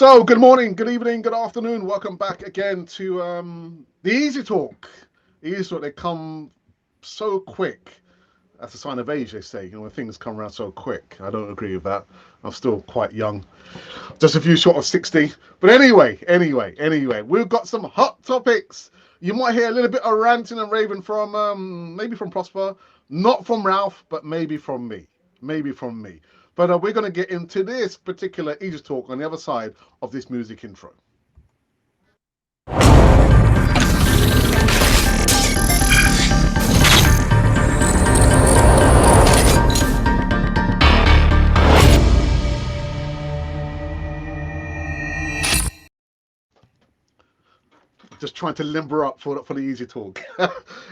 So, good morning, good evening, good afternoon. Welcome back again to the Easy Talk. The Easy Talk, they come so quick. That's a sign of age, they say, when things come around so quick. I don't agree with that. I'm still quite young, just a few short of 60. But anyway, we've got some hot topics. You might hear a little bit of ranting and raving from maybe from Prosper, not from Ralph, but maybe from me. Maybe from me. But we're going to get into this particular Easy Talk on the other side of this music intro. Just trying to limber up for the Easy Talk.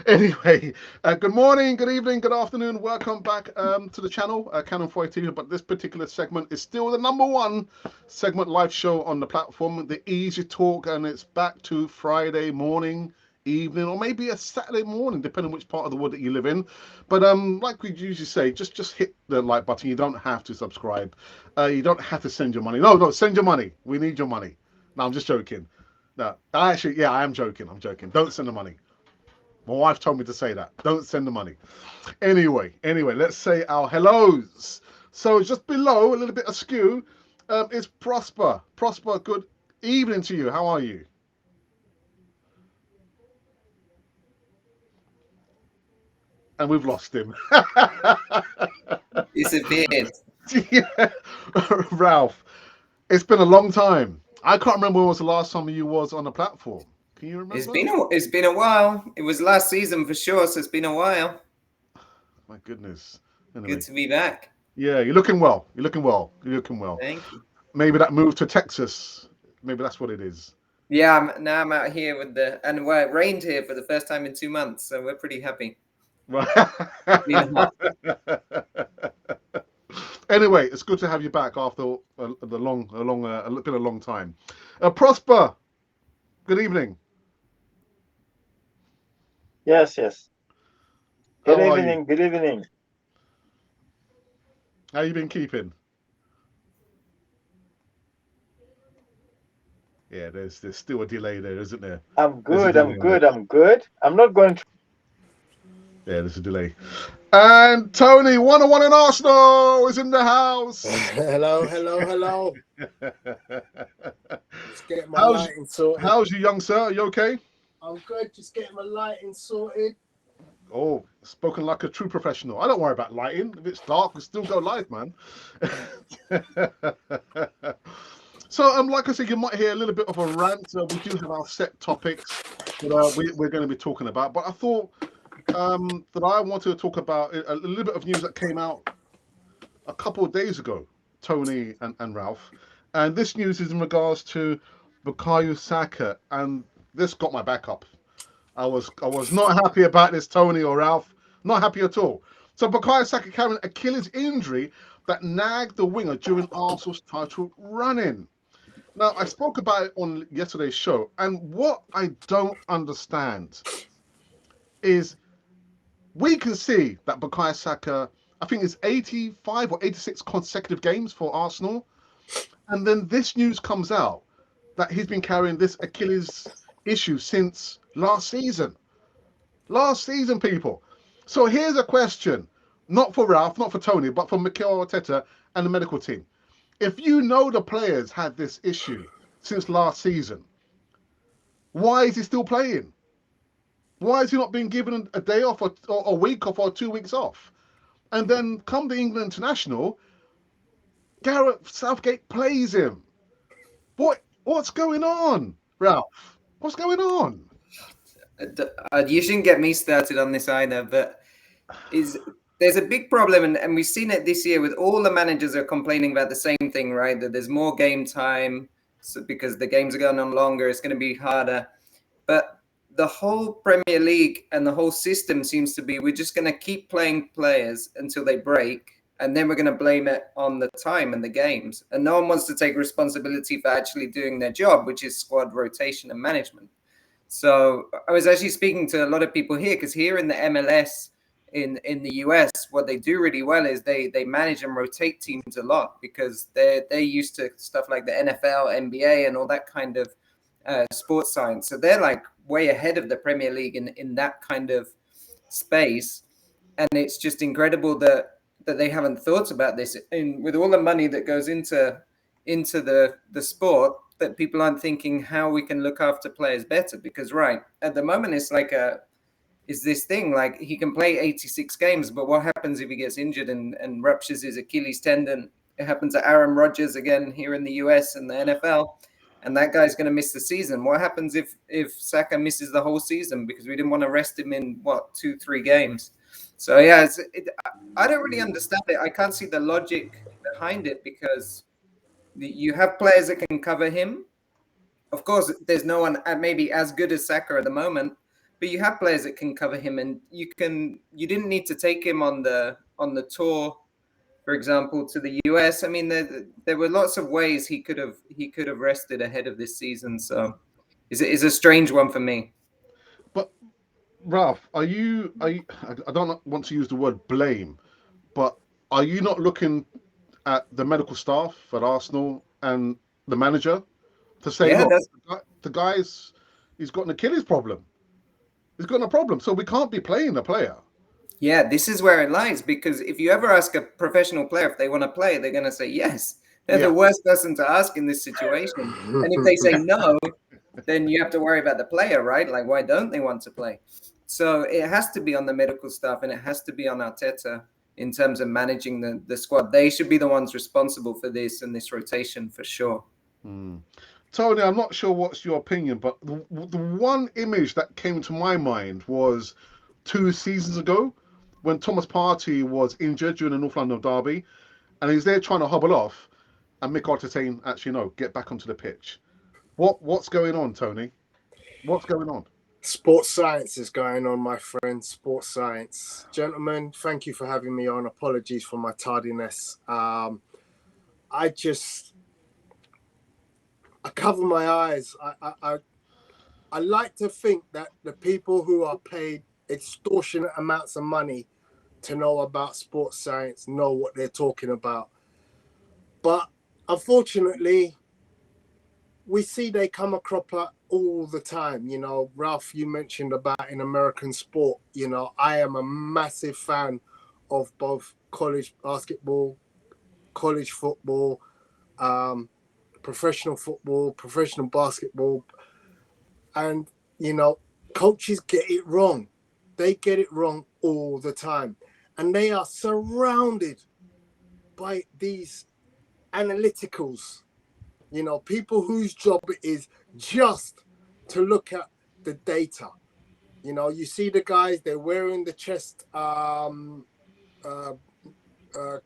Anyway, good morning, good evening, good afternoon. Welcome back to the channel, Canon 40 TV. But this particular segment is still the #1 segment live show on the platform, the Easy Talk, and it's back to Friday morning, evening, or maybe a Saturday morning, depending on which part of the world that you live in. But like we usually say, just hit the like button. You don't have to subscribe. You don't have to send your money. No, send your money. We need your money. No, I'm just joking. No, actually, I am joking. I'm joking. Don't send the money. My wife told me to say that. Don't send the money. Anyway, let's say our hellos. So just below, a little bit askew, is Prosper. Prosper, good evening to you. How are you? And we've lost him. Disappeared. Yeah. Ralph, it's been a long time. I can't remember when was the last time you was on the platform. Can you remember? It's been a while. It was last season for sure, so it's been a while. My goodness. Good Anyway. to be back. Yeah, you're looking well. You're looking well. Thank you. Maybe that move to Texas. Maybe that's what it is. Yeah, now I'm out here and it rained here for the first time in 2 months, so we're pretty happy. Right. Been hot. Anyway, it's good to have you back after it's been a long time. Prosper, good evening. Yes. Good How are you? evening. Good evening. How you been keeping? Yeah, there's still a delay there, isn't there? I'm There's a good. I'm delay good. there. I'm good. I'm not going to. Yeah, there's a delay. And Tony, 101 in Arsenal, is in the house. Hello. Just getting my How's lighting sorted. you, young sir? Are you okay? I'm good. Just getting my lighting sorted. Oh, spoken like a true professional. I don't worry about lighting. If it's dark, we still go live, man. So, like I said, you might hear a little bit of a rant. We do have our set topics that we're going to be talking about. But I thought that I wanted to talk about a little bit of news that came out a couple of days ago, Tony and Ralph. And this news is in regards to BUKAYO Saka, and this got my back up. I was not happy about this, Tony or Ralph. Not happy at all. So BUKAYO Saka carrying an Achilles injury that nagged the winger during Arsenal's title run-in. Now, I spoke about it on yesterday's show, and what I don't understand is we can see that BUKAYO Saka, I think it's 85 or 86 consecutive games for Arsenal, and then this news comes out that he's been carrying this Achilles issue since last season. Last season, people. So here's a question, not for Ralph, not for Tony, but for Mikel Arteta and the medical team. If you know the players had this issue since last season, why is he still playing? Why is he not being given a day off or a week off or 2 weeks off? And then come the England international, Gareth Southgate plays him. What's going on, Ralph? What's going on? You shouldn't get me started on this either, but there's a big problem, and we've seen it this year with all the managers are complaining about the same thing, right? That there's more game time, so because the games are going on longer, it's going to be harder. But the whole Premier League and the whole system seems to be we're just going to keep playing players until they break, and then we're going to blame it on the time and the games. And no one wants to take responsibility for actually doing their job, which is squad rotation and management. So I was actually speaking to a lot of people here, because here in the MLS, in the US, what they do really well is they manage and rotate teams a lot because they're used to stuff like the NFL, NBA, and all that kind of sports science. So they're like way ahead of the Premier League in that kind of space. And it's just incredible that they haven't thought about this. And with all the money that goes into the sport, that people aren't thinking how we can look after players better. Because right at the moment, it's like is this thing like he can play 86 games, but what happens if he gets injured and ruptures his Achilles tendon? It happened to Aaron Rodgers again here in the US and the NFL, and that guy's going to miss the season. What happens if Saka misses the whole season because we didn't want to rest him in 2-3 games? So yeah, I don't really understand it. I can't see the logic behind it because you have players that can cover him. Of course, there's no one maybe as good as Saka at the moment, but you have players that can cover him, and you didn't need to take him on the tour, for example, to the US. I mean, there were lots of ways he could have rested ahead of this season. So it's a strange one for me. But Ralph, are you? I don't want to use the word blame, but are you not looking at the medical staff at Arsenal and the manager to say, Yeah, look, the guy's he's got an Achilles problem. He's got a problem, so we can't be playing the player. Yeah, this is where it lies, because if you ever ask a professional player if they want to play, they're going to say yes. They're the worst person to ask in this situation. And if they say no, then you have to worry about the player, right? Like, why don't they want to play? So it has to be on the medical staff, and it has to be on Arteta in terms of managing the squad. They should be the ones responsible for this and this rotation for sure. Tony, I'm not sure what's your opinion, but the one image that came to my mind was 2 seasons ago when Thomas Partey was injured during the North London derby, and he's there trying to hobble off, and Mick Arteta saying, actually, no, get back onto the pitch. What's going on, Tony? What's going on? Sports science is going on, my friend. Sports science. Gentlemen, thank you for having me on. Apologies for my tardiness. I cover my eyes. I like to think that the people who are paid extortionate amounts of money to know about sports science know what they're talking about. But unfortunately, we see they come a cropper all the time. You know, Ralph, you mentioned about in American sport. You know, I am a massive fan of both college basketball, college football, professional football, professional basketball. And, you know, coaches get it wrong. They get it wrong all the time. And they are surrounded by these analyticals, you know, people whose job it is just to look at the data. You know, you see the guys, they're wearing the chest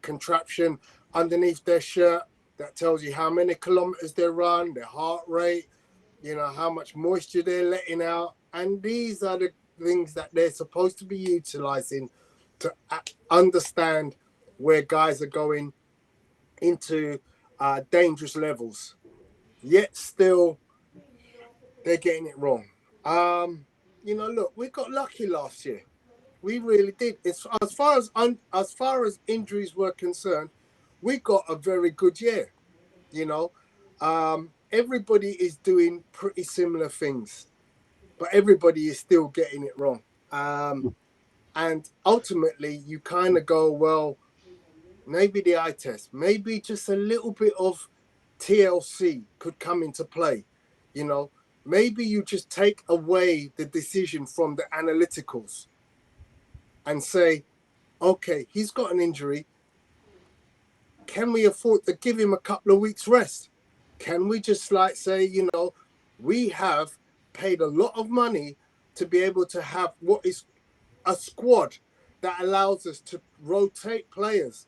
contraption underneath their shirt that tells you how many kilometers they run, their heart rate, you know, how much moisture they're letting out. And these are the things that they're supposed to be utilizing to understand where guys are going into dangerous levels. Yet still, they're getting it wrong. You know, look, we got lucky last year. We really did. As far as injuries were concerned, we got a very good year. You know, everybody is doing pretty similar things, but everybody is still getting it wrong. And ultimately, you kind of go, well, maybe the eye test, maybe just a little bit of TLC could come into play. You know, maybe you just take away the decision from the analyticals and say, okay, he's got an injury. Can we afford to give him a couple of weeks rest? Can we just like say, you know, we have paid a lot of money to be able to have what is a squad that allows us to rotate players.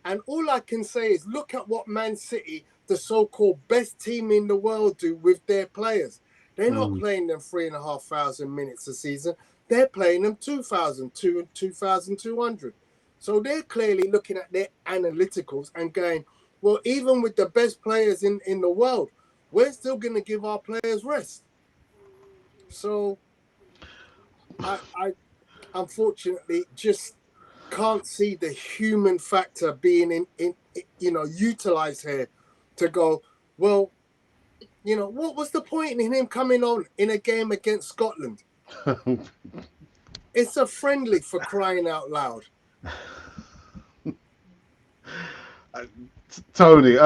And all I can say is look at what Man City, the so-called best team in the world, do with their players. They're not playing them 3,500 minutes a season. They're playing them 2,000, 2,200. So they're clearly looking at their analyticals and going, well, even with the best players in the world, we're still going to give our players rest. So unfortunately, just can't see the human factor being in utilized here to go, well, what was the point in him coming on in a game against Scotland? It's a friendly, for crying out loud. Tony,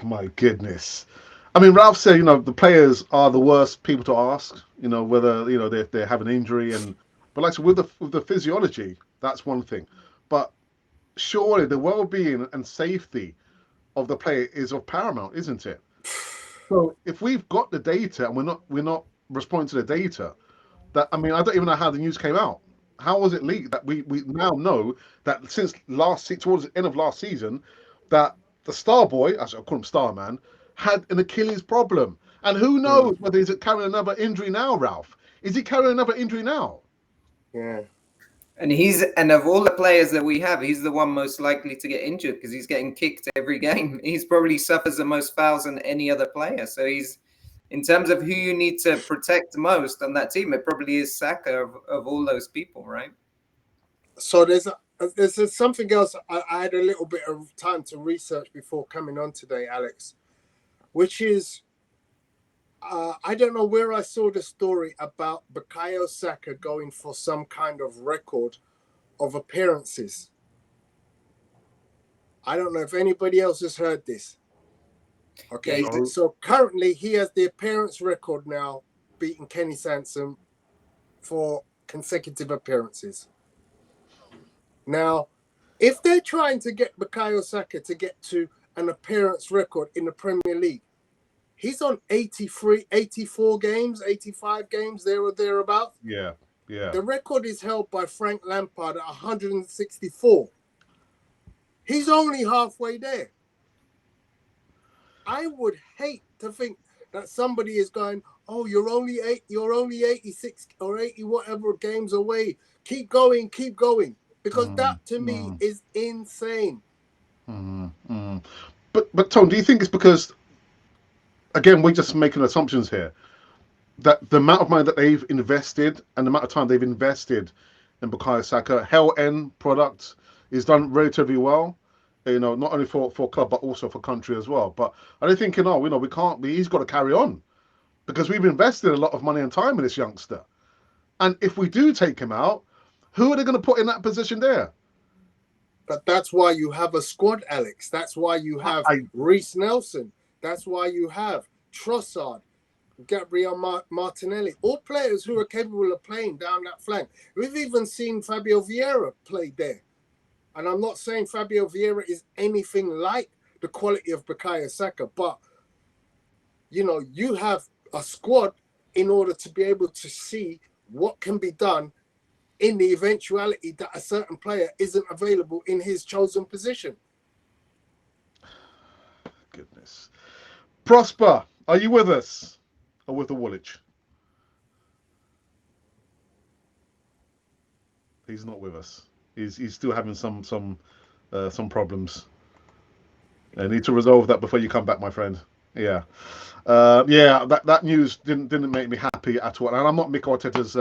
my goodness. I mean, Ralph said, the players are the worst people to ask, whether, they have an injury but like with the physiology, that's one thing. But surely the well-being and safety of the player is of paramount, isn't it? So if we've got the data and we're not responding to the data, I don't even know how the news came out. How was it leaked that we now know that since towards the end of last season, that the star boy, I call him Star Man, had an Achilles problem, and who knows whether he's carrying another injury now, Ralph? Is he carrying another injury now? Yeah. And of all the players that we have, he's the one most likely to get injured because he's getting kicked every game. He's probably suffers the most fouls than any other player. So in terms of who you need to protect most on that team, it probably is Saka of all those people, right? So there's something else I had a little bit of time to research before coming on today, Alex, which is, I don't know where I saw the story about BUKAYO Saka going for some kind of record of appearances. I don't know if anybody else has heard this. Okay, so currently he has the appearance record now, beating Kenny Sansom for consecutive appearances. Now, if they're trying to get BUKAYO Saka to get to an appearance record in the Premier League, he's on 84 games, 85 games, there or thereabouts. Yeah. The record is held by Frank Lampard at 164. He's only halfway there. I would hate to think that somebody is going, oh, you're only 86 or 80 whatever games away. Keep going. Because that to me is insane. But Tom, do you think it's because, again, we're just making assumptions here, that the amount of money that they've invested and the amount of time they've invested in Bukayo Saka, Hell End product is done relatively well, not only for club but also for country as well. But I don't think, we can't be. He's got to carry on because we've invested a lot of money and time in this youngster. And if we do take him out, who are they going to put in that position there? But that's why you have a squad, Alex. That's why you have Reece Nelson. That's why you have Trossard, Gabriel Martinelli, all players who are capable of playing down that flank. We've even seen Fabio Vieira play there. And I'm not saying Fabio Vieira is anything like the quality of Bukayo Saka, but, you have a squad in order to be able to see what can be done in the eventuality that a certain player isn't available in his chosen position. Goodness. Prosper, are you with us? Or with the Woolwich? He's not with us. He's still having some problems. I need to resolve that before you come back, my friend. Yeah. That news didn't make me happy at all. And I'm not Mikel Arteta's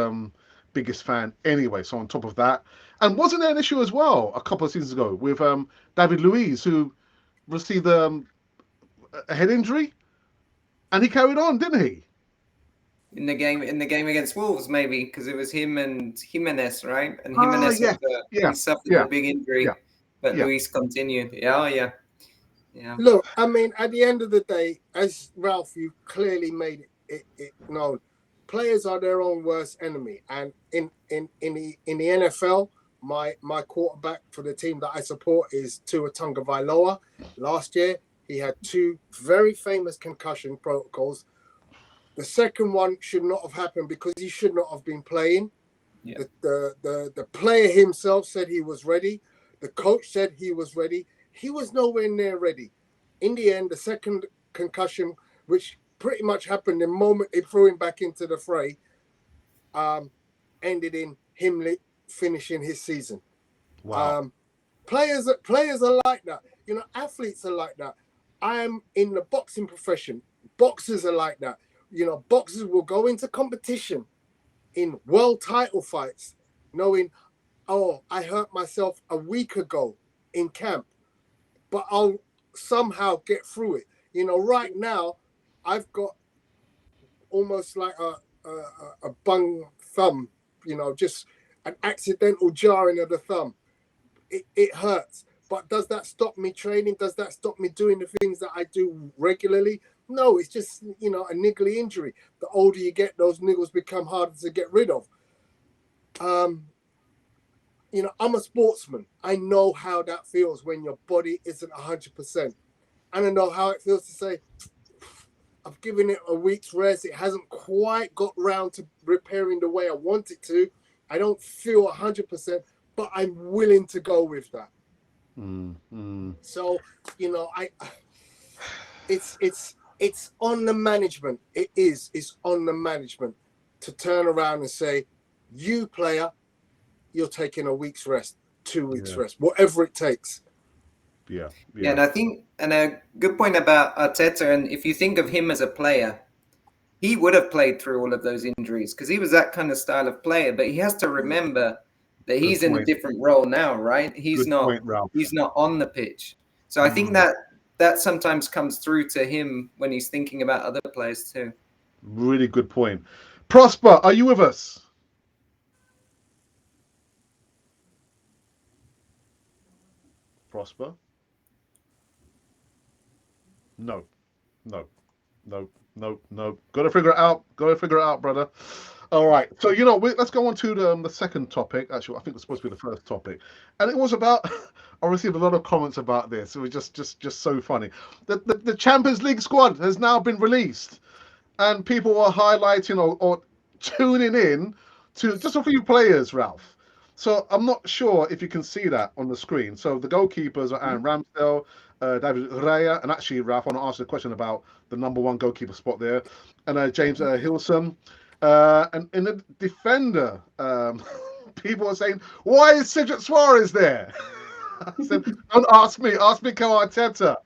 biggest fan anyway. So on top of that, and wasn't there an issue as well a couple of seasons ago with David Luiz, who received a head injury, and he carried on, didn't he? In the game against Wolves, maybe, because it was him and Jimenez, right? And Jimenez he suffered a big injury, but Luis continued. Yeah. Look, I mean, at the end of the day, as Ralph, you clearly made it known, players are their own worst enemy. And in the NFL, my quarterback for the team that I support is Tua Tagovailoa. Last year, he had 2 very famous concussion protocols. The second one should not have happened because he should not have been playing. Yeah. The player himself said he was ready. The coach said he was ready. He was nowhere near ready. In the end, the second concussion, which pretty much happened the moment they threw him back into the fray, ended in him finishing his season. Wow. Players are like that. Athletes are like that. I am in the boxing profession. Boxers are like that. Boxers will go into competition in world title fights knowing oh, I hurt myself a week ago in camp, but I'll somehow get through it. You know, right now, I've got almost like a bung thumb, you know, just an accidental jarring of the thumb. It hurts. But does that stop me training? Does that stop me doing the things that I do regularly? No, it's just, you know, a niggly injury. The older you get, those niggles become harder to get rid of. You know, I'm a sportsman. I know how that feels when your body isn't 100%. And I know how it feels to say, I've given it a week's rest. It hasn't quite got round to repairing the way I want it to. I don't feel 100%, but I'm willing to go with that. So, you know, it's on the management. It's on the management to turn around and say, you player, you're taking a week's rest, 2 weeks rest, whatever it takes. Yeah. And I think, and a good point about Arteta, and if you think of him as a player, he would have played through all of those injuries because he was that kind of style of player. But he has to remember that he's in a different role now, right? He's not on the pitch. So I think that sometimes comes through to him when he's thinking about other players too. Really good point. Prosper, are you with us? Prosper? No. Got to figure it out, brother. All right. So, you know, let's go on to the second topic. Actually, I think it's supposed to be the first topic. And it was about, I received a lot of comments about this. It was just so funny. The Champions League squad has now been released. And people are highlighting or tuning in to just a few players, Ralph. So I'm not sure if you can see that on the screen. So the goalkeepers are Aaron Ramsdale, David Raya, and actually, Ralph, I want to ask a question about the number one goalkeeper spot there, and James Hilson. And in the defender, people are saying, why is Cedric Suarez there? I said, don't ask me, ask Mikel Arteta.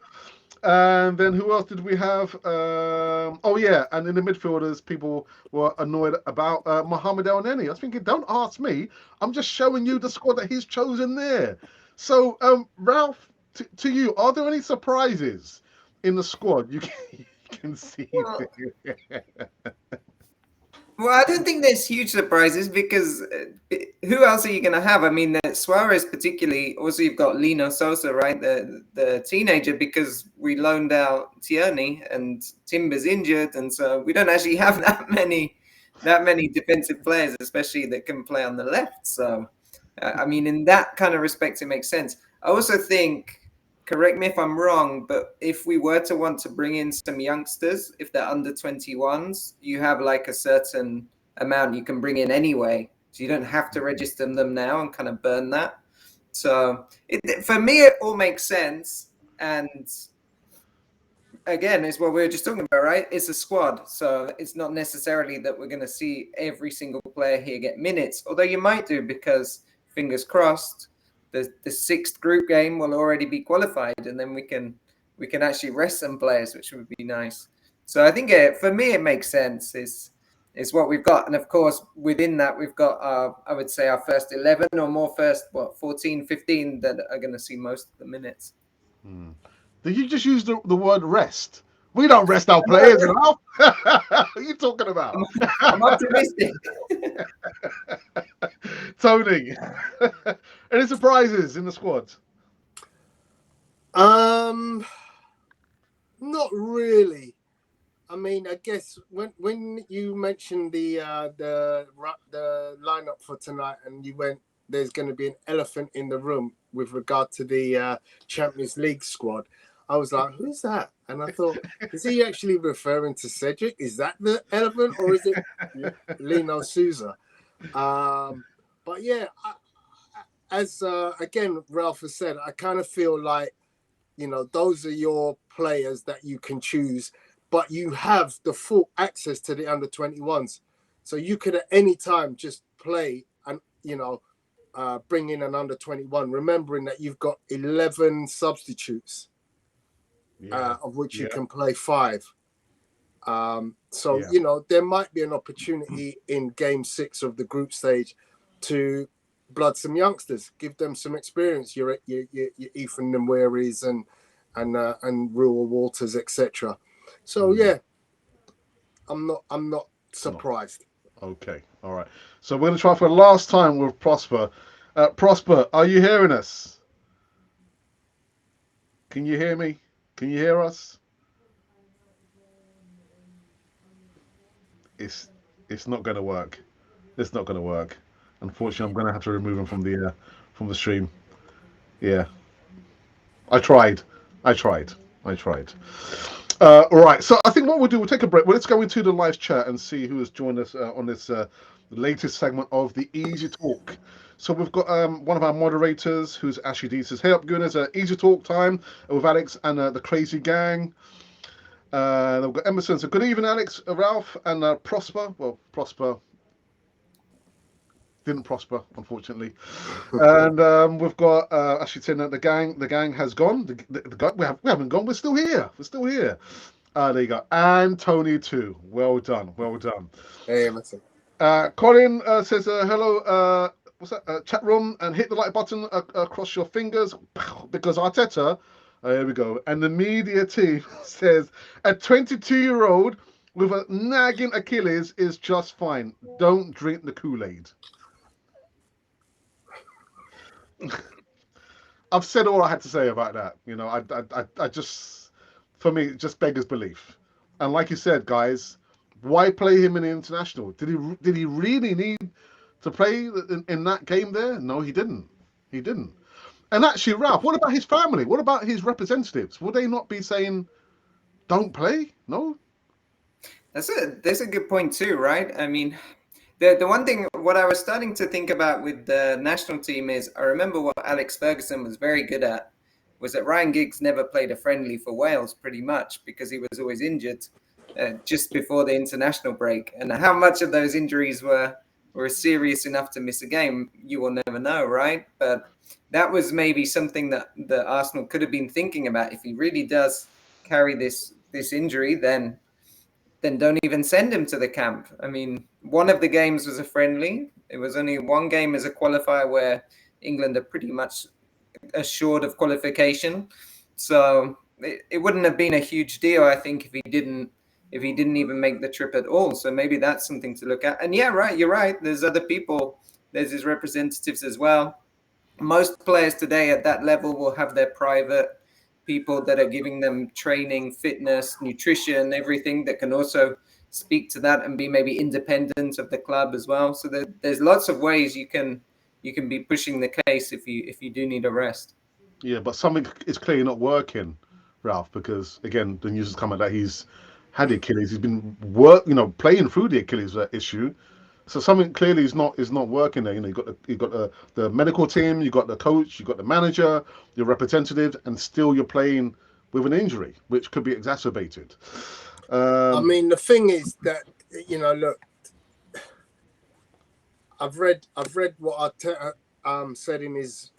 And then who else did we have? Oh, yeah. And in the midfielders, people were annoyed about Mohamed El Neni. I was thinking, don't ask me. I'm just showing you the squad that he's chosen there. So, Ralph, to you, are there any surprises in the squad you can see? Well, I don't think there's huge surprises because who else are you going to have? I mean, Suarez particularly. Also, you've got Lino Sosa, right, the teenager, because we loaned out Tierney and Timber's injured, and so we don't actually have that many defensive players, especially that can play on the left. So, I mean, in that kind of respect, it makes sense. I also think. Correct me if I'm wrong, but if we were to want to bring in some youngsters, if they're under 21s, you have like a certain amount you can bring in anyway. So you don't have to register them now and kind of burn that. So for me, it all makes sense. And again, it's what we were just talking about, right? It's a squad. So it's not necessarily that we're going to see every single player here get minutes, although you might do because fingers crossed, the sixth group game will already be qualified, and then we can actually rest some players, which would be nice. So I think for me it makes sense. Is what we've got, and of course within that we've got I would say our first 11 or more, 14, 15 that are going to see most of the minutes. Did you just use the word rest? We don't rest our players, you know? What are you talking about? I'm optimistic. Tony, any surprises in the squad? Not really. I mean, I guess when you mentioned the lineup for tonight, and you went, there's going to be an elephant in the room with regard to the Champions League squad. I was like, who's that? And I thought, is he actually referring to Cedric? Is that the elephant, or is it Lino Sousa? But yeah, as again, Ralph has said, I kind of feel like, you know, those are your players that you can choose, but you have the full access to the under 21s. So you could at any time just play and, you know, bring in an under 21, remembering that you've got 11 substitutes, of which you can play 5. You know, there might be an opportunity in game 6 of the group stage to blood some youngsters, give them some experience. Your Ethan Nweris and Ruel Walters, etc. So yeah, I'm not surprised. Okay, all right. So we're gonna try for the last time with Prosper. Prosper, are you hearing us? Can you hear me? Can you hear us? It's it's not gonna work. It's not gonna work. Unfortunately, I'm gonna have to remove him from the stream. Yeah, I tried. I tried. I tried. All right. So I think what we'll do, we'll take a break. Well, let's go into the live chat and see who has joined us on this latest segment of the Easy Talk. So we've got one of our moderators, who's Ashley D, says, "Hey up, Gooners, Easy Talk time with Alex and the Crazy Gang." Then we've got Emerson. So good evening, Alex, Ralph, and Prosper. Well, Prosper didn't prosper, unfortunately. And we've got actually saying that the gang has gone. We haven't gone. We're still here. We're still here. There you go. And Tony too. Well done. Well done. Hey, Emerson. Colin says hello. What's that? Chat room, and hit the like button across your fingers because Arteta. Here we go. And the media team says a 22-year-old with a nagging Achilles is just fine. Don't drink the Kool-Aid. I've said all I had to say about that. You know, I just, for me, it just beggars belief. And like you said, guys, why play him in the international? Did he really need to play in that game there? No, he didn't. He didn't. And actually, Ralph, what about his family? What about his representatives? Will they not be saying, "Don't play"? No. That's a good point too, right? I mean, the one thing, what I was starting to think about with the national team is, I remember what Alex Ferguson was very good at was that Ryan Giggs never played a friendly for Wales pretty much because he was always injured just before the international break. And how much of those injuries were serious enough to miss a game, you will never know, right? But that was maybe something that Arsenal could have been thinking about. If he really does carry this injury, then don't even send him to the camp. I mean, one of the games was a friendly. It was only one game as a qualifier where England are pretty much assured of qualification. So it wouldn't have been a huge deal, I think, if he didn't even make the trip at all. So maybe that's something to look at. And yeah, right, you're right. There's other people. There's his representatives as well. Most players today at that level will have their private people that are giving them training, fitness, nutrition, everything that can also speak to that and be maybe independent of the club as well. So there's lots of ways you can be pushing the case if you do need a rest. Yeah, but something is clearly not working, Ralph, because again, the news has come out that he's had the Achilles. He's been playing through the Achilles issue. So something clearly is not working there. You know, you got the medical team, you got the coach, you got the manager, your representative, and still you're playing with an injury, which could be exacerbated. I mean, the thing is that, look, I've read what Arteta said in his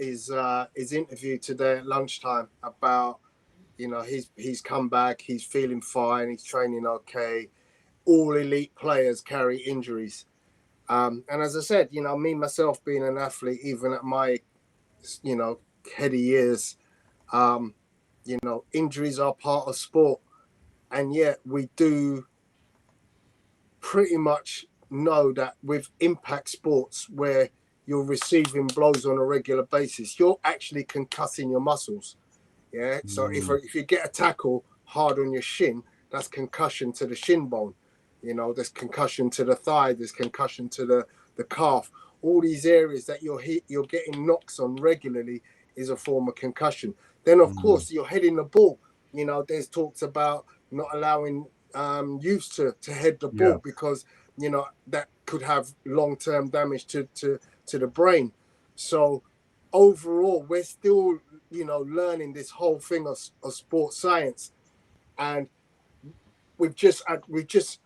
interview today at lunchtime about, he's come back, he's feeling fine, he's training okay. All elite players carry injuries. And as I said, me, myself being an athlete, even at my, heady years, injuries are part of sport. And yet we do pretty much know that with impact sports where you're receiving blows on a regular basis, you're actually concussing your muscles. Yeah. So if you get a tackle hard on your shin, that's concussion to the shin bone. There's concussion to the thigh, there's concussion to the calf. All these areas that you're getting knocks on regularly is a form of concussion. Then, of course, you're heading the ball. There's talks about not allowing youths to head the ball because, that could have long-term damage to the brain. So overall, we're still, learning this whole thing of sports science. And we've just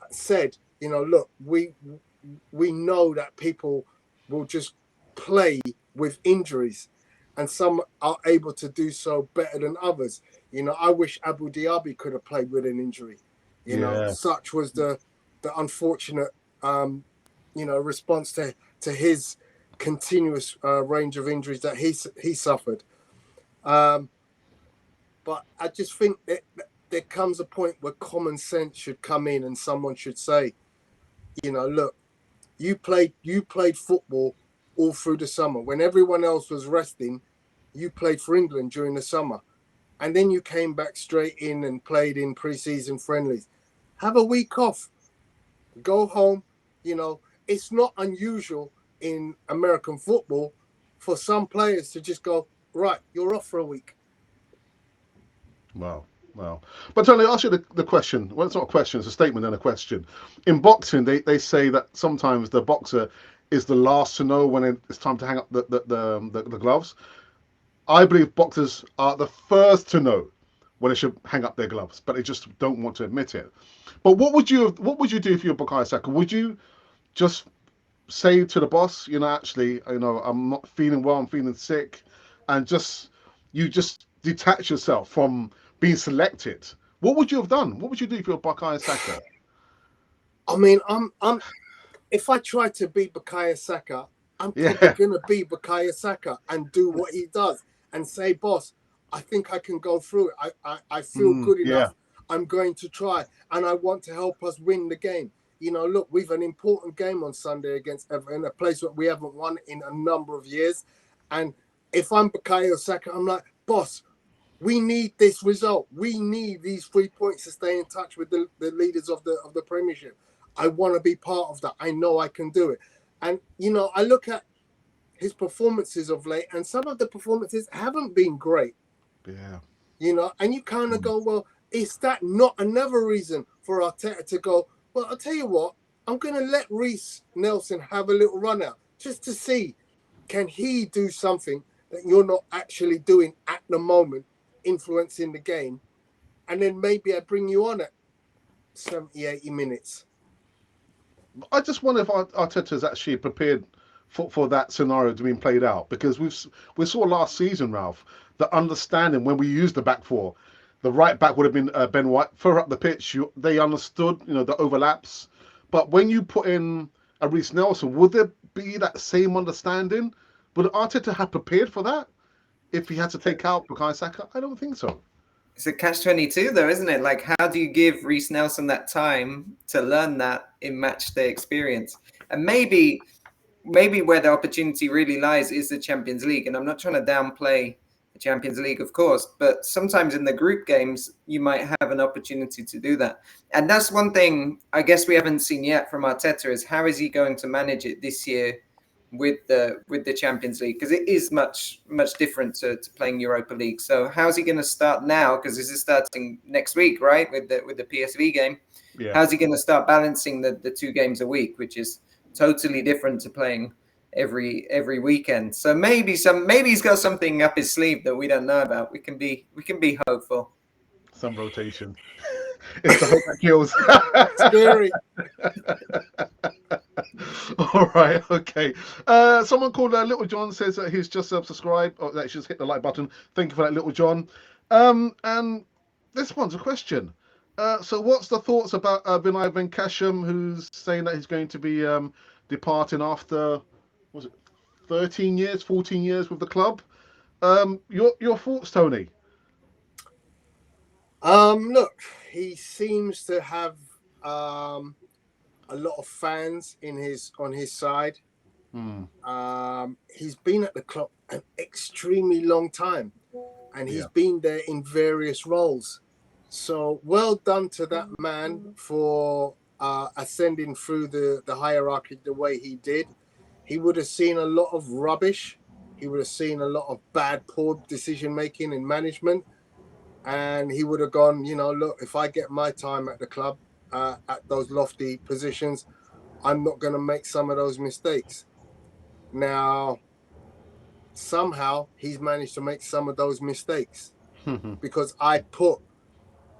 said, look, we know that people will just play with injuries, and some are able to do so better than others. I wish Abu Dhabi could have played with an injury. Such was the unfortunate, response to his continuous range of injuries that he suffered. But I just think that there comes a point where common sense should come in, and someone should say, look, you played football all through the summer when everyone else was resting. You played for England during the summer, and then you came back straight in and played in pre-season friendlies. Have a week off, go home. It's not unusual in American football for some players to just go, right, you're off for a week. Wow. Wow. But Tony, I'll ask you the question. Well, it's not a question, it's a statement and a question. In boxing, they say that sometimes the boxer is the last to know when it's time to hang up the gloves. I believe boxers are the first to know when they should hang up their gloves, but they just don't want to admit it. But what would you do if you're Bukayo Saka? Would you just say to the boss, actually, I'm not feeling well, I'm feeling sick, and you just detach yourself from being selected? What would you have done? What would you do if you're Bukayo Saka? I mean, if I try to be Bukayo Saka, I'm probably going to be Bukayo Saka and do what he does and say, boss, I think I can go through it. I feel good enough. I'm going to try, and I want to help us win the game. Look, we've an important game on Sunday against Everton, a place that we haven't won in a number of years. And if I'm Bukayo Saka, I'm like, boss, we need this result. We need these 3 points to stay in touch with the leaders of the Premiership. I want to be part of that. I know I can do it. And, I look at his performances of late, and some of the performances haven't been great. Yeah. And you kind of go, well, is that not another reason for Arteta to go, well, I'll tell you what, I'm going to let Reece Nelson have a little run out just to see, can he do something that you're not actually doing at the moment, influencing the game, and then maybe I bring you on at 70, 80 minutes. I just wonder if Arteta's actually prepared for that scenario to be played out, because we saw last season, Ralph, the understanding when we used the back four, the right back would have been Ben White further up the pitch. They understood, the overlaps, but when you put in a Reece Nelson, would there be that same understanding? Would Arteta have prepared for that if he had to take out Bukayo Saka? I don't think so. It's a catch-22 though, isn't it? Like, how do you give Reece Nelson that time to learn that in match day experience? And maybe where the opportunity really lies is the Champions League. And I'm not trying to downplay the Champions League, of course, but sometimes in the group games, you might have an opportunity to do that. And that's one thing I guess we haven't seen yet from Arteta, is how is he going to manage it this year with the Champions League, because it is much different to playing Europa League. So how's he going to start now? Because this is starting next week, right? With the PSV game. Yeah. How's he going to start balancing the 2 games a week, which is totally different to playing every weekend? So maybe he's got something up his sleeve that we don't know about. We can be hopeful. Some rotation. It's the hope that kills. Scary. All right, okay. Someone called Little John says that he's just subscribed, or that he's just hit the like button. Thank you for that, Little John. And this one's a question. So what's the thoughts about Vinay Venkasham, who's saying that he's going to be departing after, was it 13 years, 14 years with the club? Your thoughts, Tony? Look, he seems to have a lot of fans on his side. He's been at the club an extremely long time, and he's been there in various roles. So well done to that man for ascending through the hierarchy the way he did. He would have seen a lot of rubbish. He would have seen a lot of bad, poor decision making in management. And he would have gone, look, if I get my time at the club, at those lofty positions, I'm not going to make some of those mistakes. Now, somehow he's managed to make some of those mistakes because I put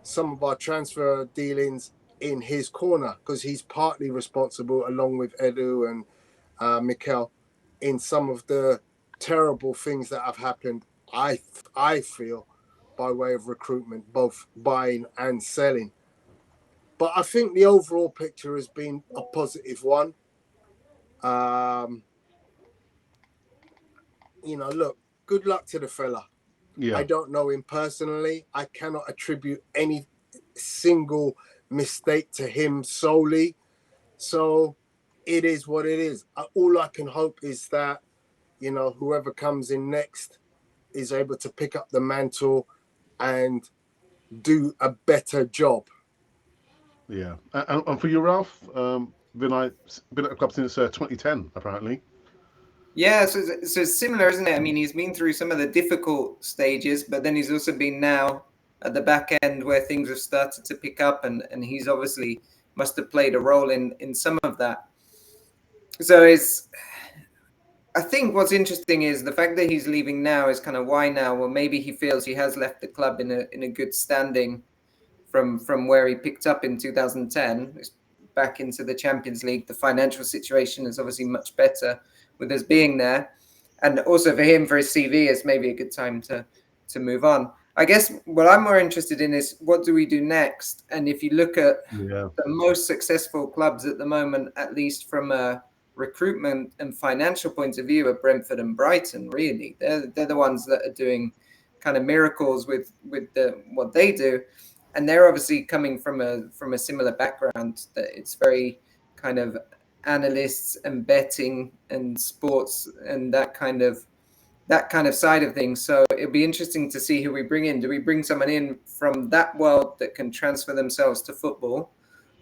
some of our transfer dealings in his corner, because he's partly responsible, along with Edu and Mikel, in some of the terrible things that have happened, I feel, by way of recruitment, both buying and selling. But I think the overall picture has been a positive one. look, good luck to the fella. Yeah. I don't know him personally. I cannot attribute any single mistake to him solely. So it is what it is. All I can hope is that, whoever comes in next is able to pick up the mantle and do a better job. Yeah. And for you, Ralph, been at the club since 2010, apparently. Yeah, so it's similar, isn't it? I mean, he's been through some of the difficult stages, but then he's also been now at the back end where things have started to pick up, and he's obviously must have played a role in some of that. So I think what's interesting is the fact that he's leaving now is kind of why now. Well, maybe he feels he has left the club in a good standing from where he picked up in 2010. It's back into the Champions League. The financial situation is obviously much better with us being there, and also for him, for his CV, it's maybe a good time to move on. I guess what I'm more interested in is what do we do next? And if you look at Yeah. the most successful clubs at the moment, at least from a recruitment and financial point of view, are Brentford and Brighton. Really, they're the ones that are doing kind of miracles with what they do, and they're obviously coming from a similar background. That it's very kind of analysts and betting and sports and that kind of side of things. So it'll be interesting to see who we bring in. Do we bring someone in from that world that can transfer themselves to football,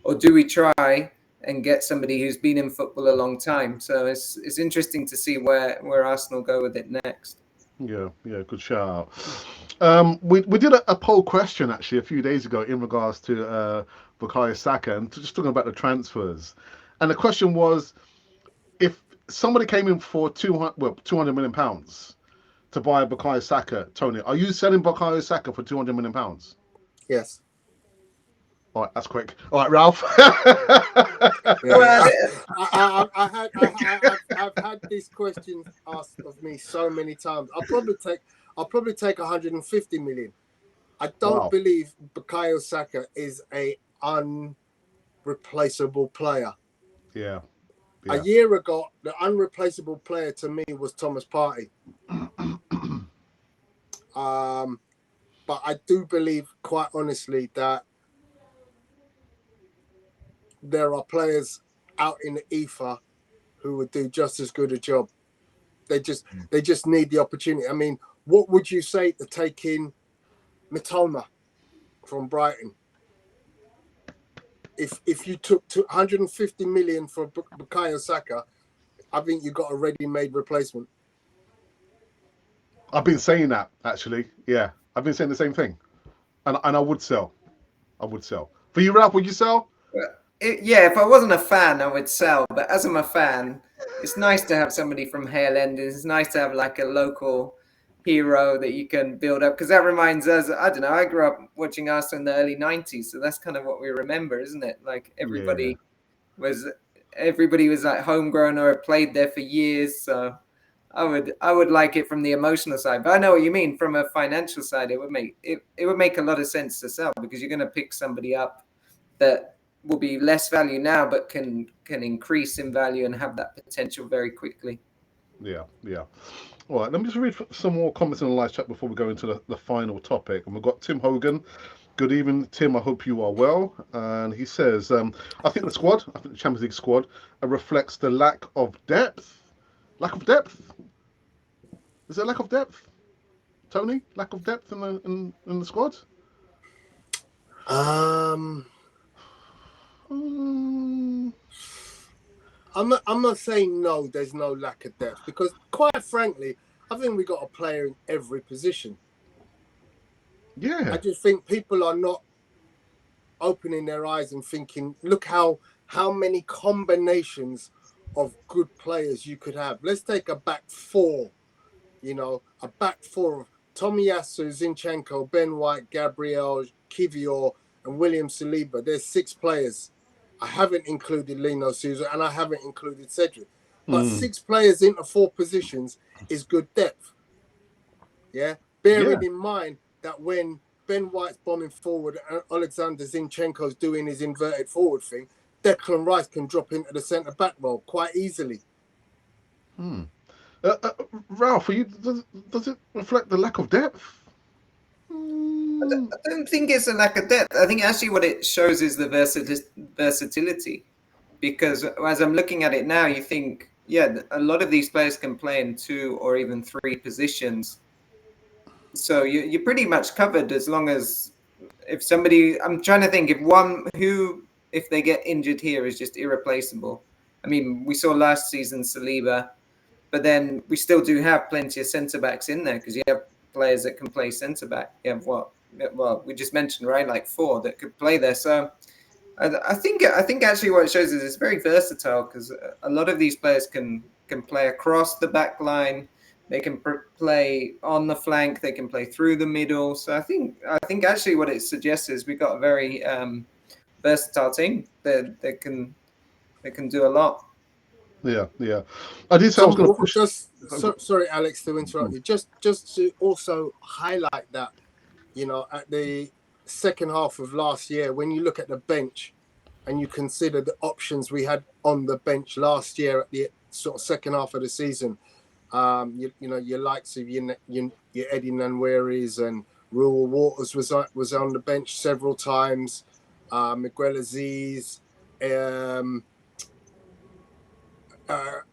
or do we try and get somebody who's been in football a long time? So it's interesting to see where Arsenal go with it next. Yeah, good shout out. We did a poll question actually a few days ago in regards to BUKAYO Saka and just talking about the transfers. And the question was, if somebody came in for 200 million pounds to buy BUKAYO Saka, Tony, are you selling BUKAYO Saka for 200 million pounds? Yes. All right, that's quick. All right, Ralph. Yeah. I've had these questions asked of me so many times. I'll probably take 150 million. I don't Wow. believe BUKAYO Saka is a unreplaceable player. Yeah. A year ago, the unreplaceable player to me was Thomas Partey. But I do believe, quite honestly, that there are players out in the ether who would do just as good a job. They just need the opportunity. I mean, what would you say to take in Mitoma from Brighton? If you took 150 million for BUKAYO Saka, I think you got a ready-made replacement. I've been saying that actually. Yeah, I've been saying the same thing, and I would sell. I would sell. For you, Ralph, would you sell? Yeah, if I wasn't a fan, I would sell. But as I'm a fan, it's nice to have somebody from Hale End. It's nice to have like a local hero that you can build up, because that reminds us. I don't know. I grew up watching Arsenal in the early '90s, so that's kind of what we remember, isn't it? Like everybody was like homegrown or had played there for years. So I would like it from the emotional side. But I know what you mean from a financial side. It would make a lot of sense to sell, because you're going to pick somebody up that will be less value now, but can increase in value and have that potential very quickly. Yeah. All right, let me just read some more comments in the live chat before we go into the final topic. And we've got Tim Hogan. Good evening, Tim. I hope you are well. And he says, I think the Champions League squad reflects the lack of depth. Lack of depth? Is there lack of depth, Tony? Lack of depth in the squad? I'm not saying no, there's no lack of depth, because quite frankly, I think we got a player in every position. Yeah. I just think people are not opening their eyes and thinking, look how many combinations of good players you could have. Let's take a back four, a back four of Tomiyasu, Zinchenko, Ben White, Gabriel, Kivior, and William Saliba. There's 6 players. I haven't included Lino Souza, and I haven't included Cedric. But 6 players into 4 positions is good depth. Yeah? Bearing in mind that when Ben White's bombing forward and Alexander Zinchenko's doing his inverted forward thing, Declan Rice can drop into the centre-back role quite easily. Ralph, does it reflect the lack of depth? I don't think it's a lack of depth. I think actually what it shows is the versatility. Because as I'm looking at it now, you think, yeah, a lot of these players can play in 2 or even 3 positions. So you're pretty much covered as long as if somebody, I'm trying to think if they get injured here is just irreplaceable. I mean, we saw last season Saliba, but then we still do have plenty of centre backs in there because you have players that can play centre back. You have well, we just mentioned, right, like 4 that could play there. So I think actually what it shows is it's very versatile because a lot of these players can play across the back line. They can play on the flank. They can play through the middle. So I think actually what it suggests is we've got a very versatile team that can do a lot. Yeah, yeah. I did say I was going to push. Sorry, Alex, to interrupt you. Just to also highlight that, at the second half of last year, when you look at the bench and you consider the options we had on the bench last year at the sort of second half of the season, your likes of your Eddie Nwaneri's and Ruel Waters was on the bench several times. Miguel Aziz,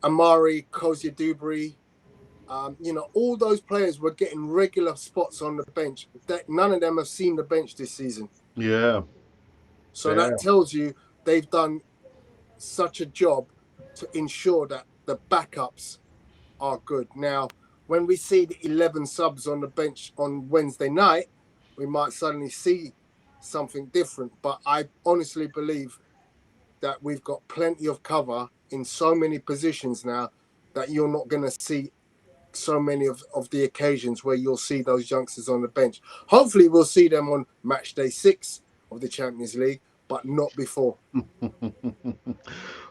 Amari Kozia-Dubry, all those players were getting regular spots on the bench. None of them have seen the bench this season. Yeah. So that tells you they've done such a job to ensure that the backups are good. Now, when we see the 11 subs on the bench on Wednesday night, we might suddenly see something different. But I honestly believe that we've got plenty of cover in so many positions now that you're not going to see so many of the occasions where you'll see those youngsters on the bench. Hopefully we'll see them on match day 6 of the Champions League, but not before.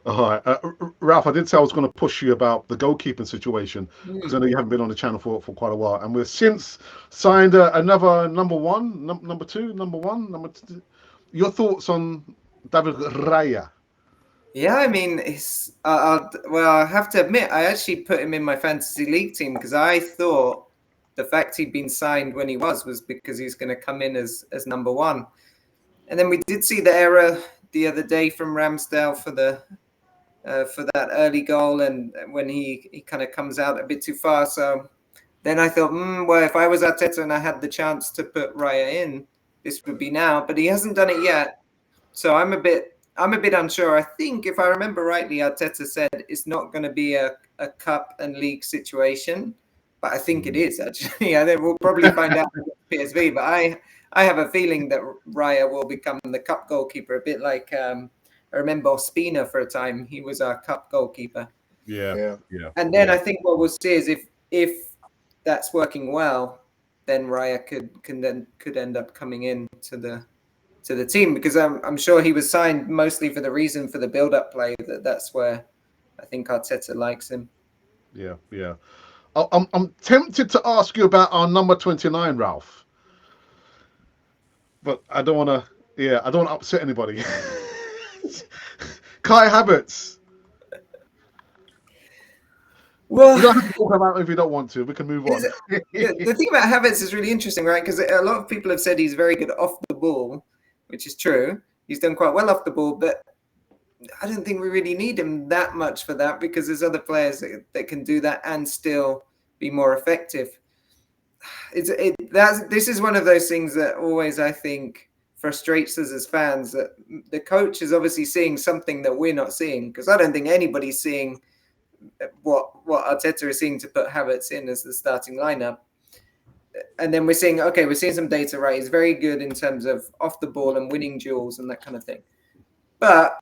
All right. Ralph, I did say I was going to push you about the goalkeeping situation because I know you haven't been on the channel for quite a while. And we've since signed another number 1, number 2, number 1, number 2. Your thoughts on David Raya? Yeah, I mean, I have to admit, I actually put him in my fantasy league team because I thought the fact he'd been signed when he was because he's going to come in as number 1. And then we did see the error the other day from Ramsdale for that early goal, and when he kind of comes out a bit too far. So then I thought, well, if I was Arteta and I had the chance to put Raya in, this would be now. But he hasn't done it yet, so I'm a bit unsure. I think if I remember rightly, Arteta said it's not going to be a cup and league situation, but I think it is actually. Yeah, we'll probably find out with PSV, but I have a feeling that Raya will become the cup goalkeeper, a bit like I remember Ospina for a time. He was our cup goalkeeper. Yeah. And then I think what we'll see is if that's working well, then Raya could end up coming in to the team because I'm sure he was signed mostly for the reason for the build-up play. That's where I think Arteta likes him. Yeah. I'm tempted to ask you about our number 29, Ralph, but I don't want to. Yeah, I don't want to upset anybody. Kai Havertz. Well, you don't have to talk about it if you don't want to. We can move on. The thing about Havertz is really interesting, right? Because a lot of people have said he's very good off the ball, which is true. He's done quite well off the ball, but I don't think we really need him that much for that because there's other players that can do that and still be more effective. This is one of those things that always, I think, frustrates us as fans, that the coach is obviously seeing something that we're not seeing, because I don't think anybody's seeing what Arteta is seeing to put Havertz in as the starting lineup. And then we're seeing some data, right? He's very good in terms of off the ball and winning duels and that kind of thing. But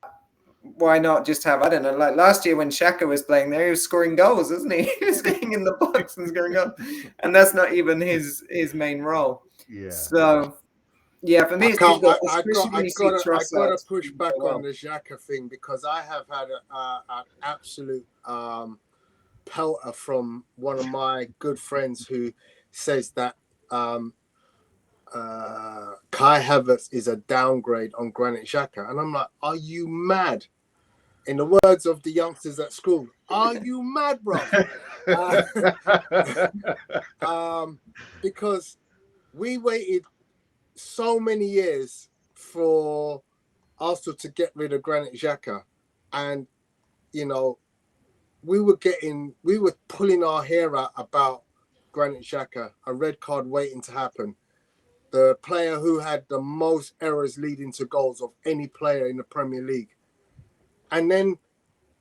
why not just have, I don't know, like last year when Xhaka was playing there, he was scoring goals, wasn't he? He was getting in the box and scoring goals. And that's not even his main role. Yeah. So, yeah, for me, I gotta push back on the Xhaka thing because I have had an absolute pelter from one of my good friends who says that Kai Havertz is a downgrade on Granit Xhaka, and I'm like, are you mad? In the words of the youngsters at school, are you mad, bro? Because we waited so many years for Arsenal to get rid of Granit Xhaka, and you know, we were pulling our hair out about Granit Xhaka, a red card waiting to happen. The player who had the most errors leading to goals of any player in the Premier League. And then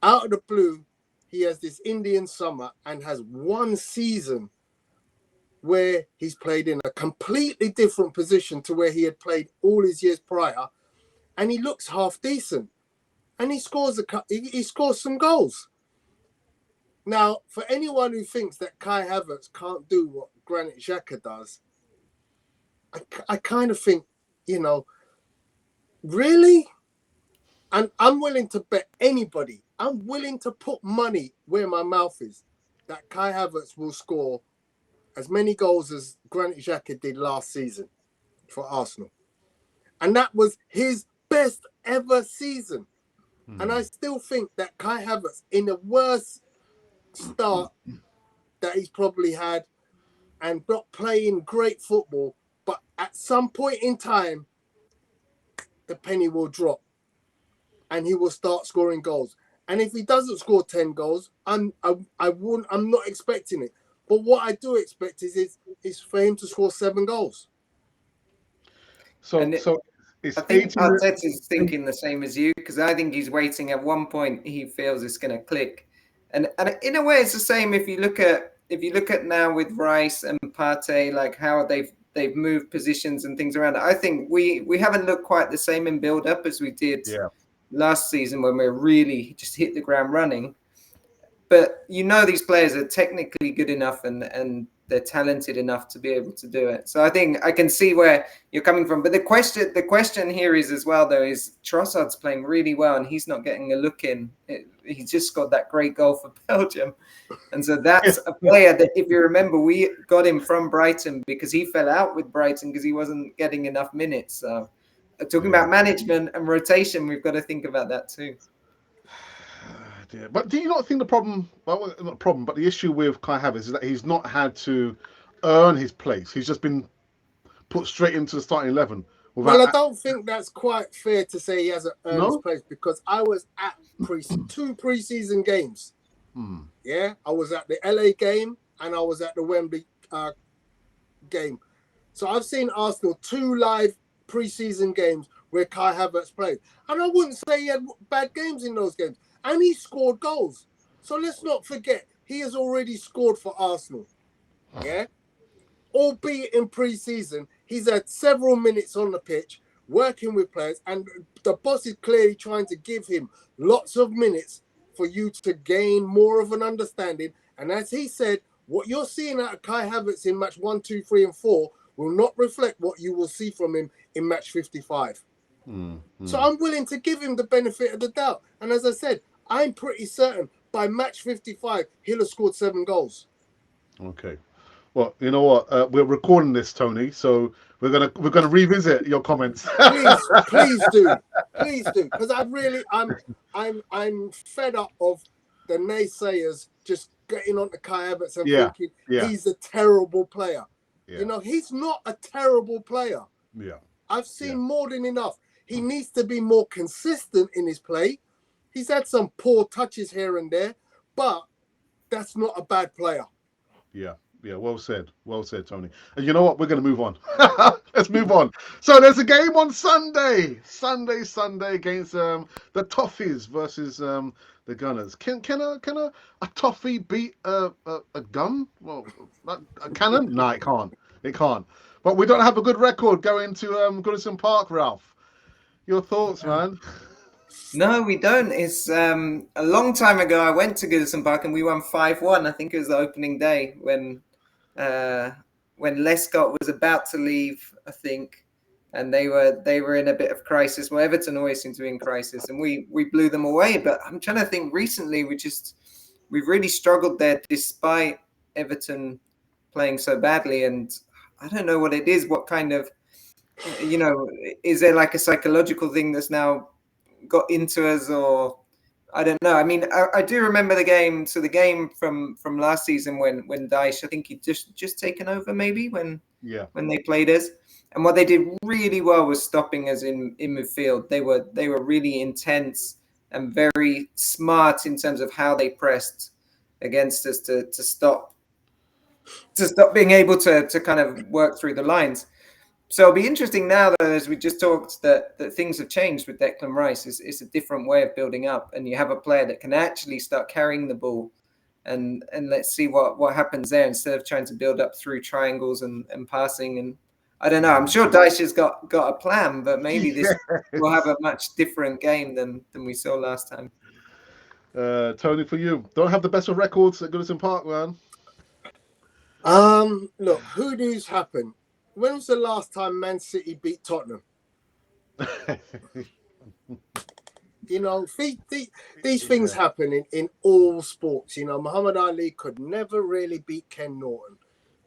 out of the blue, he has this Indian summer and has one season where he's played in a completely different position to where he had played all his years prior. And he looks half decent. And he scores some goals. Now, for anyone who thinks that Kai Havertz can't do what Granit Xhaka does, I kind of think, really? And I'm willing to bet anybody, I'm willing to put money where my mouth is, that Kai Havertz will score as many goals as Granit Xhaka did last season for Arsenal. And that was his best ever season. And I still think that Kai Havertz, in the worst start that he's probably had and not playing great football, but at some point in time, the penny will drop and he will start scoring goals. And if he doesn't score 10 goals, I'm not expecting it. But what I do expect is for him to score 7 goals. So I think Arteta's thinking the same as you, because I think he's waiting. At one point, he feels it's going to click, and in a way, it's the same. If you look at now with Rice and Partey, like how they've moved positions and things around. I think we haven't looked quite the same in build up as we did last season when we really just hit the ground running. But these players are technically good enough and they're talented enough to be able to do it. So I think I can see where you're coming from. But the question here is as well, though, is Trossard's playing really well and he's not getting a look in. He just got that great goal for Belgium. And so that's a player that, if you remember, we got him from Brighton because he fell out with Brighton because he wasn't getting enough minutes. So talking about management and rotation, we've got to think about that too. Yeah. But do you not think the problem, well, not problem, but the issue with Kai Havertz is that he's not had to earn his place. He's just been put straight into the starting 11. Well, I don't think that's quite fair to say he hasn't earned his place, because I was at 2 pre-season games. Yeah, I was at the LA game and I was at the Wembley game. So I've seen Arsenal 2 live pre-season games where Kai Havertz played. And I wouldn't say he had bad games in those games. And he scored goals. So let's not forget, he has already scored for Arsenal. Yeah? Albeit in pre-season, he's had several minutes on the pitch, working with players, and the boss is clearly trying to give him lots of minutes for you to gain more of an understanding. And as he said, what you're seeing out of Kai Havertz in match 1, 2, 3, and 4 will not reflect what you will see from him in match 55. So I'm willing to give him the benefit of the doubt. And as I said, I'm pretty certain by match 55, he'll have scored 7 goals. Okay. Well, you know what? We're recording this, Tony, so we're gonna revisit your comments. Please do, because I'm fed up of the naysayers just getting onto Kai Havertz and thinking he's a terrible player. Yeah. He's not a terrible player. Yeah, I've seen more than enough. He needs to be more consistent in his play. He's had some poor touches here and there, but that's not a bad player. Yeah, well said, Tony. And you know what? We're going to move on. Let's move on. So there's a game on Sunday against the Toffees versus the Gunners. Can a Toffee beat a gun? Well, a cannon? No, it can't. It can't. But we don't have a good record going to Goodison Park, Ralph. Your thoughts, man? No, we don't. It's a long time ago. I went to Goodison Park and we won 5-1. I think it was the opening day when Lescott was about to leave, I think, and they were in a bit of crisis. Well, Everton always seem to be in crisis, and we blew them away. But I'm trying to think. Recently, we've really struggled there, despite Everton playing so badly. And I don't know what it is. What kind of, is there like a psychological thing that's now got into us, or I don't know. I mean, I do remember the game. So the game from last season when Daesh, I think he'd just taken over maybe when they played us. And what they did really well was stopping us in midfield. They were really intense and very smart in terms of how they pressed against us to stop being able to kind of work through the lines. So it'll be interesting now that, as we just talked, that things have changed with Declan Rice. It's a different way of building up, and you have a player that can actually start carrying the ball, and let's see what happens there instead of trying to build up through triangles and passing. And I don't know. I'm sure Dyche has got a plan, but maybe this will have a much different game than we saw last time. Tony, for you, don't have the best of records at Goodison Park, man. Look, hoodoos happen. When was the last time Man City beat Tottenham? You know, these things happen in all sports. You know, Muhammad Ali could never really beat Ken Norton.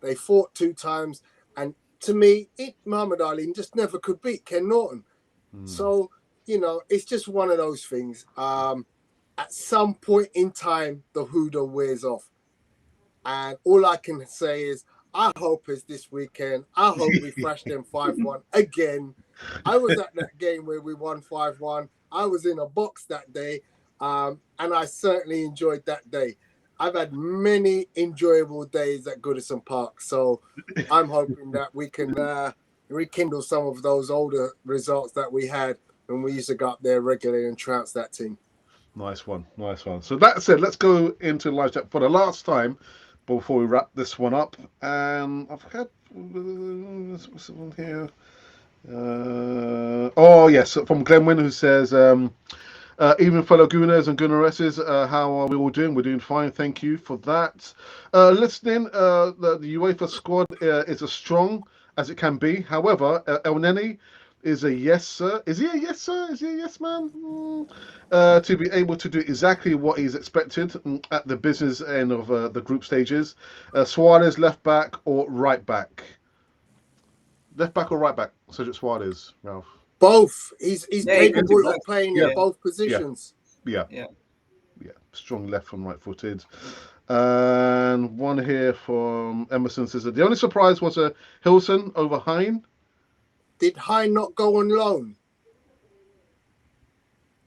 They fought 2 times, and to me, Muhammad Ali just never could beat Ken Norton. So, you know, it's just one of those things. At some point in time, the hoodoo wears off. And all I can say is, I hope it's this weekend. I hope we thrash them 5-1 again. I was at that game where we won 5-1. I was in a box that day, and I certainly enjoyed that day. I've had many enjoyable days at Goodison Park, so I'm hoping that we can rekindle some of those older results that we had when we used to go up there regularly and trounce that team. Nice one. So that said, let's go into live chat for the last time before we wrap this one up. And I've had what's on here. Yes, from Glenwyn, who says, even fellow Gooners and Gooneresses, how are we all doing? We're doing fine, thank you for that. Listening, the UEFA squad is as strong as it can be. However, El Neni is a yes, sir. Is he a yes, sir? Is he a yes, man? To be able to do exactly what he's expected at the business end of the group stages. Suarez, left back or right back? Left back or right back? Cedric Suarez, Ralph. Both. He's capable of playing in both positions. Yeah. Strong left and right footed. And one here from Emerson says that the only surprise was Hilson over Hine. Did Hine not go on loan?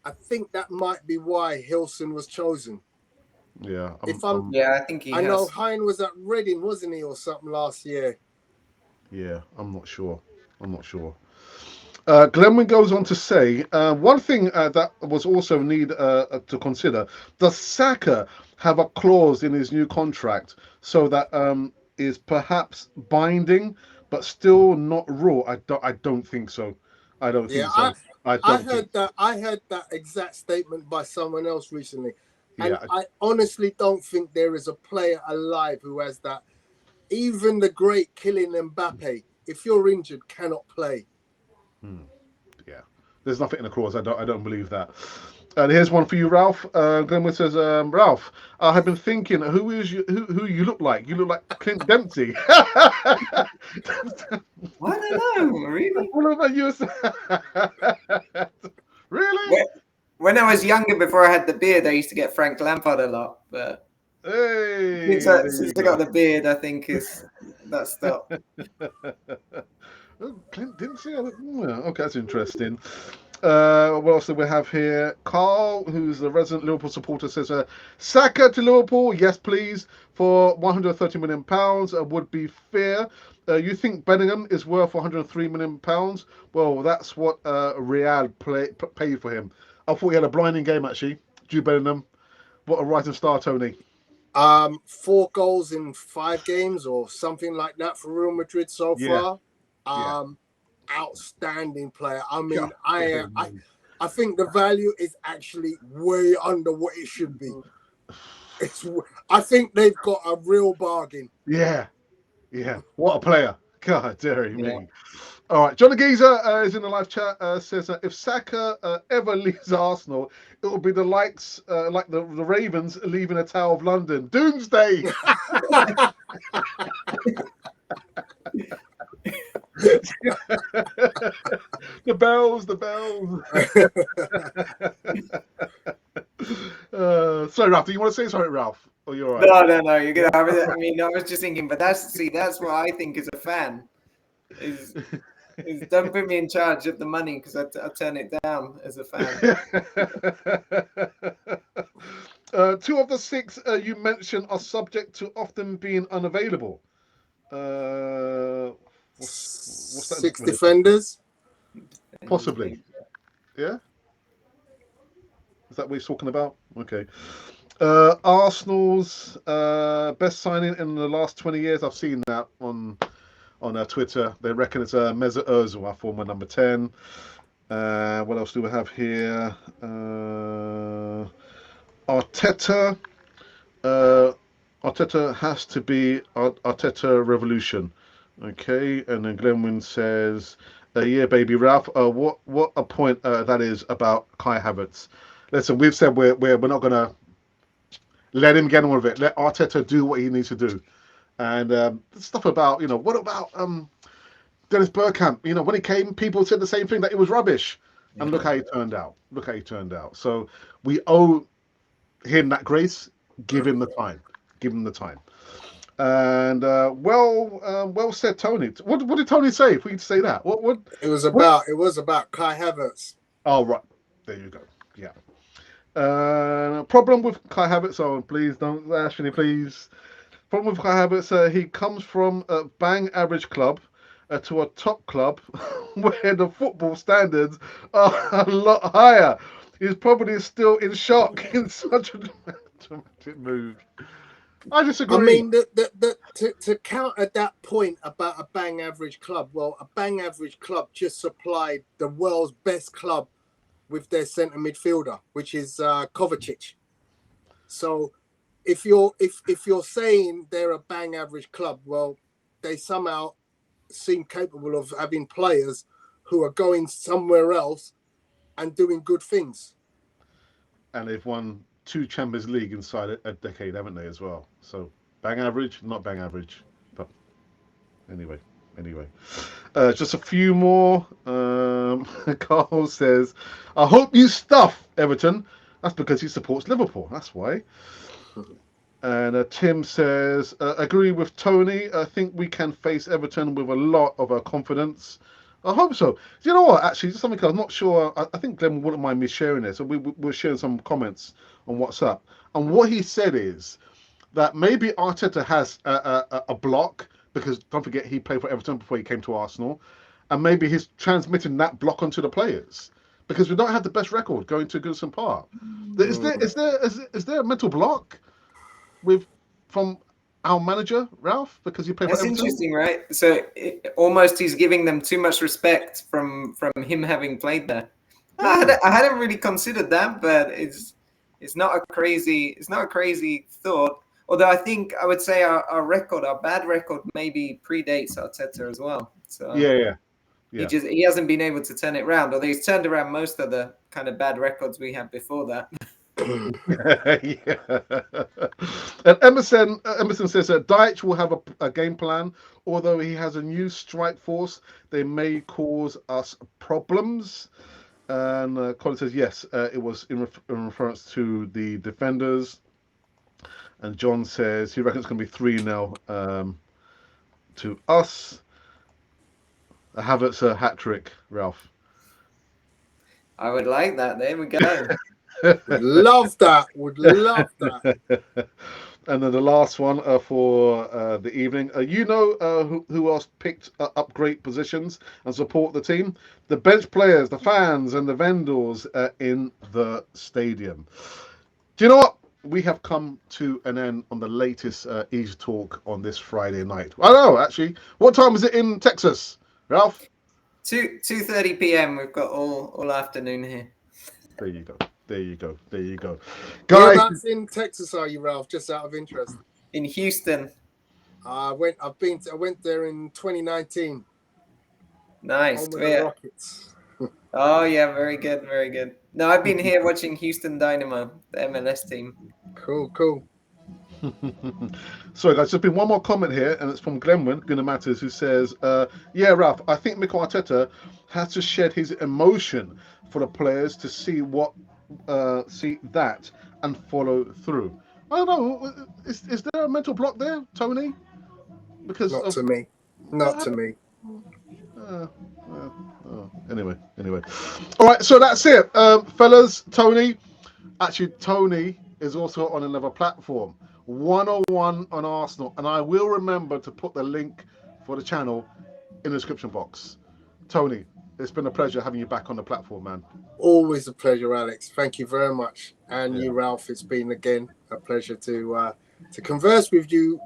I think that might be why Hilson was chosen. Yeah. I think he has. I know Hine was at Reading, wasn't he, or something last year? Yeah, I'm not sure. Glenwyn goes on to say, one thing that was also need to consider, does Saka have a clause in his new contract so that is perhaps binding but still not raw? I don't think so. I don't think so. I heard that exact statement by someone else recently. And I honestly don't think there is a player alive who has that. Even the great Kylian Mbappe, if you're injured, cannot play. Yeah, there's nothing in the clause. I don't believe that. And here's one for you, Ralph. Glenwood says, Ralph, I have been thinking, who you look like? You look like Clint Dempsey. I don't know, really. What about you? Really? When I was younger, before I had the beard, I used to get Frank Lampard a lot, but since I got the beard, I think that stopped. Clint Dempsey? Okay, that's interesting. What else do we have here? Carl, who's the resident Liverpool supporter, says, Saka to Liverpool, yes please, for £130 million would be fair. You think Bellingham is worth £103 million? Well, that's what Real paid for him. I thought he had a blinding game, actually. Jude Bellingham. What a rising star, Tony. 4 goals in 5 games or something like that for Real Madrid so far. Outstanding player. I mean, I think the value is actually way under what it should be. I think they've got a real bargain. Yeah. What a player. God, dearie me. All right, Johnny Geezer is in the live chat, says if Saka ever leaves Arsenal, it will be the likes, like the Ravens leaving a Tower of London. Doomsday! The bells. Sorry, Ralph. Do you want to say something, Ralph? Or you're all right? No. You're gonna. I mean, I was just thinking, but that's what I think as a fan is don't put me in charge of the money because I turn it down as a fan. 2 of the 6 you mentioned are subject to often being unavailable. What's that? 6 defenders. Possibly. Yeah? Is that what he's talking about? Okay. Arsenal's best signing in the last 20 years. I've seen that on Twitter. They reckon it's Mesut Ozil, our former number 10. What else do we have here? Arteta. Arteta has to be Arteta revolution. Okay, and then Glenwyn says, "Yeah, baby Ralph. What a point that is about Kai Havertz. Listen, we've said we're not gonna let him get on with it. Let Arteta do what he needs to do. And stuff about what about Dennis Bergkamp? When he came, people said the same thing, that it was rubbish. And look how he turned out. So we owe him that grace. Give him the time. And well said, Tony. What did Tony say? If we could say that, what? It was about Kai Havertz. Oh right, there you go. Yeah. Problem with Kai Havertz. Oh, please don't, Ashley, please. Problem with Kai Havertz. He comes from a bang average club to a top club where the football standards are a lot higher. He's probably still in shock in such a dramatic move. I disagree. I mean, to counter that point about a bang average club, well, a bang average club just supplied the world's best club with their centre midfielder, which is Kovacic. So if you're saying they're a bang average club, well, they somehow seem capable of having players who are going somewhere else and doing good things. And they've won 2 Champions League inside a decade, haven't they, as well? So bang average, not bang average. But anyway. Just a few more. Carl says, I hope you stuff Everton. That's because he supports Liverpool. That's why. And Tim says, agree with Tony. I think we can face Everton with a lot of confidence. I hope so. Do you know what? Actually, just something I'm not sure. I think Glenn wouldn't mind me sharing this. So we're sharing some comments on WhatsApp. And what he said is that maybe Arteta has a block, because don't forget he played for Everton before he came to Arsenal, and maybe he's transmitting that block onto the players because we don't have the best record going to Goodison Park. Is there a mental block from our manager Ralph because he played for Everton? That's interesting, right? So almost he's giving them too much respect from him having played there. I hadn't really considered that, but it's not a crazy thought. Although I think I would say our bad record maybe predates Arteta as well. So yeah. He hasn't been able to turn it around, although he's turned around most of the kind of bad records we had before that. And Emerson says that Dyche will have a game plan. Although he has a new strike force, they may cause us problems. And Colin says yes, it was in reference to the defenders. And John says he reckons it's going to be 3-0 to us. A Havertz hat-trick, Ralph. I would like that. There we go. Would love that. And then the last one for the evening. Who else picked up great positions and support the team? The bench players, the fans, and the vendors in the stadium. Do you know what? We have come to an end on the latest Easy Talk on this Friday night. I know, actually. What time is it in Texas, Ralph? 2:30 p.m. We've got all afternoon here. There you go. Guys, Whereabouts in Texas are you, Ralph? Just out of interest. In Houston. I went there in 2019. Nice. The Rockets. Oh yeah, very good. No, I've been here watching Houston Dynamo, the MLS team. Cool. Sorry, guys, there's been one more comment here, and it's from Glenwyn Gunnar Matters, who says, yeah, Ralph, I think Mikel Arteta has to shed his emotion for the players to see that and follow through. I don't know. Is there a mental block there, Tony? Because Not of, to me. Not to me. Anyway. All right, so that's it, fellas. Tony, actually, Tony is also on another platform, 101 on Arsenal, and I will remember to put the link for the channel in the description box. Tony, it's been a pleasure having you back on the platform, man. Always a pleasure, Alex. Thank you very much. And Yeah. you, Ralph, it's been again a pleasure to converse with you,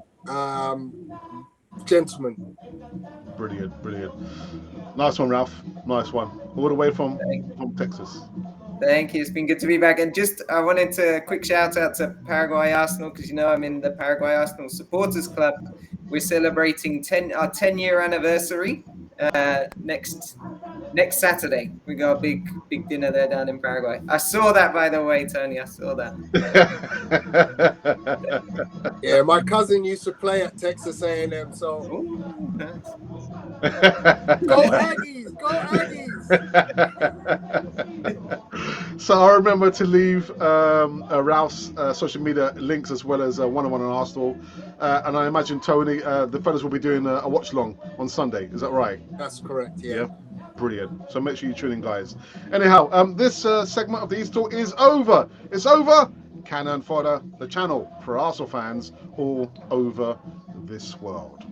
gentlemen. Brilliant. Nice one, Ralph. Nice one. All the way from Texas. Thank you. It's been good to be back. And just, I wanted to quick shout out to Paraguay Arsenal, because I'm in the Paraguay Arsenal Supporters Club. We're celebrating our 10-year anniversary next Saturday. We got a big dinner there down in Paraguay. I saw that, by the way, Tony. I saw that. Yeah, my cousin used to play at Texas A&M, so Ooh, nice. go Aggies, go Aggies. So I remember to leave Ralph's social media links as well as 101 on Arsenal, and I imagine Tony, the fellas will be doing a watch long on Sunday. Is that right? That's correct. Yeah. Brilliant. So make sure you tune in, guys. Anyhow, this segment of the East Talk is over. It's over. Cannon Fodder, the channel for Arsenal fans all over this world.